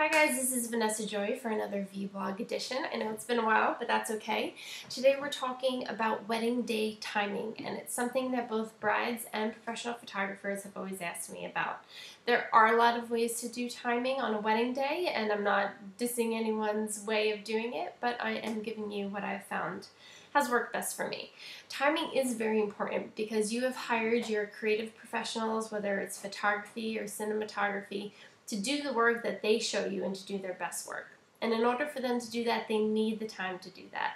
Hi guys, this is Vanessa Joy for another vlog edition. I know it's been a while, but that's okay. Today we're talking about wedding day timing, and it's something that both brides and professional photographers have always asked me about. There are a lot of ways to do timing on a wedding day, and I'm not dissing anyone's way of doing it, but I am giving you what I've found has worked best for me. Timing is very important because you have hired your creative professionals, whether it's photography or cinematography, to do the work that they show you and to do their best work. And in order for them to do that, they need the time to do that.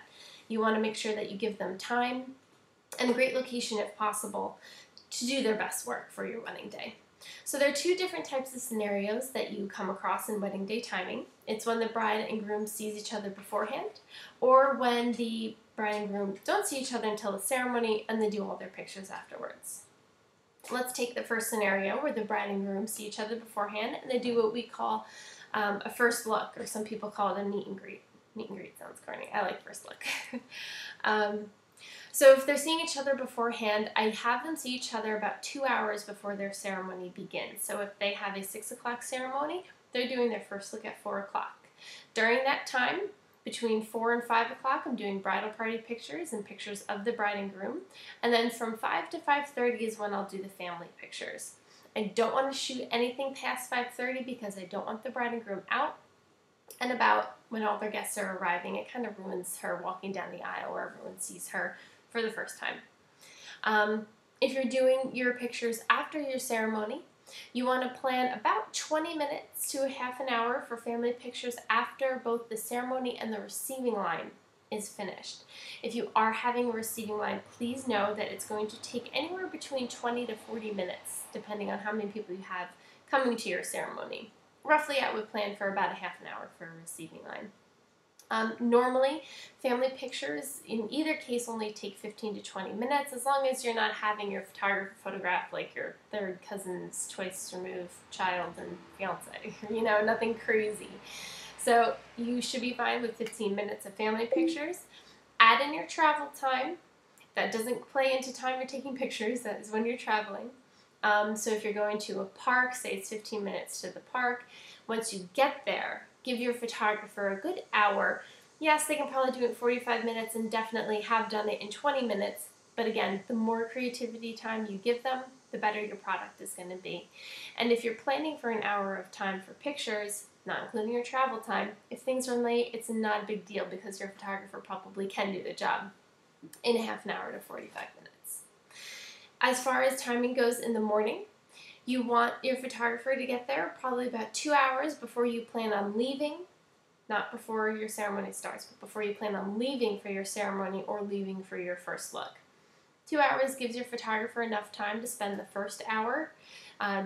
You want to make sure that you give them time and a great location if possible to do their best work for your wedding day. So there are two different types of scenarios that you come across in wedding day timing. It's when the bride and groom sees each other beforehand, or when the bride and groom don't see each other until the ceremony and they do all their pictures afterwards. Let's take the first scenario where the bride and groom see each other beforehand and they do what we call a first look, or some people call it a meet and greet. Meet and greet sounds corny. I like first look. So if they're seeing each other beforehand, I have them see each other about 2 hours before their ceremony begins. So if they have a 6 o'clock ceremony, they're doing their first look at 4 o'clock. During that time, between 4 and 5 o'clock, I'm doing bridal party pictures and pictures of the bride and groom. And then from 5 to 5:30 is when I'll do the family pictures. I don't want to shoot anything past 5:30 because I don't want the bride and groom out and about when all their guests are arriving. It kind of ruins her walking down the aisle where everyone sees her for the first time. If you're doing your pictures after your ceremony, you want to plan about 20 minutes to a half an hour for family pictures after both the ceremony and the receiving line is finished. If you are having a receiving line, please know that it's going to take anywhere between 20 to 40 minutes, depending on how many people you have coming to your ceremony. Roughly, I would plan for about a half an hour for a receiving line. Normally, family pictures in either case only take 15 to 20 minutes, as long as you're not having your photographer photograph like your third cousin's twice removed child and fiance, nothing crazy. So you should be fine with 15 minutes of family pictures. Add in your travel time. That doesn't play into time you're taking pictures, that is when you're traveling. So if you're going to a park, say it's 15 minutes to the park, once you get there, give your photographer a good hour. Yes, they can probably do it in 45 minutes and definitely have done it in 20 minutes. But again, the more creativity time you give them, the better your product is going to be. And if you're planning for an hour of time for pictures, not including your travel time, if things run late, it's not a big deal because your photographer probably can do the job in a half an hour to 45 minutes. As far as timing goes in the morning, you want your photographer to get there probably about 2 hours before you plan on leaving, not before your ceremony starts, but before you plan on leaving for your ceremony or leaving for your first look. 2 hours gives your photographer enough time to spend the first hour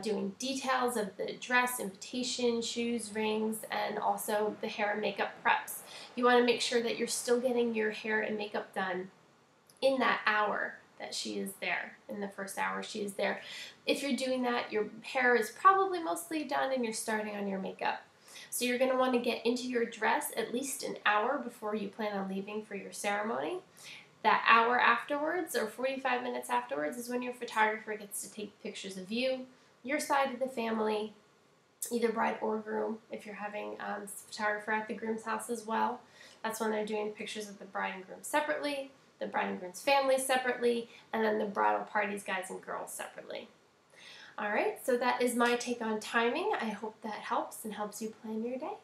doing details of the dress, invitation, shoes, rings, and also the hair and makeup preps. You want to make sure that you're still getting your hair and makeup done in that hour that she is there, in the first hour she is there. If you're doing that, your hair is probably mostly done and you're starting on your makeup. So you're going to want to get into your dress at least an hour before you plan on leaving for your ceremony. That hour afterwards, or 45 minutes afterwards, is when your photographer gets to take pictures of you, your side of the family, either bride or groom, if you're having a photographer at the groom's house as well. That's when they're doing pictures of the bride and groom separately, the bride and groom's family separately, and then the bridal party's guys and girls separately. Alright, so that is my take on timing. I hope that helps and helps you plan your day.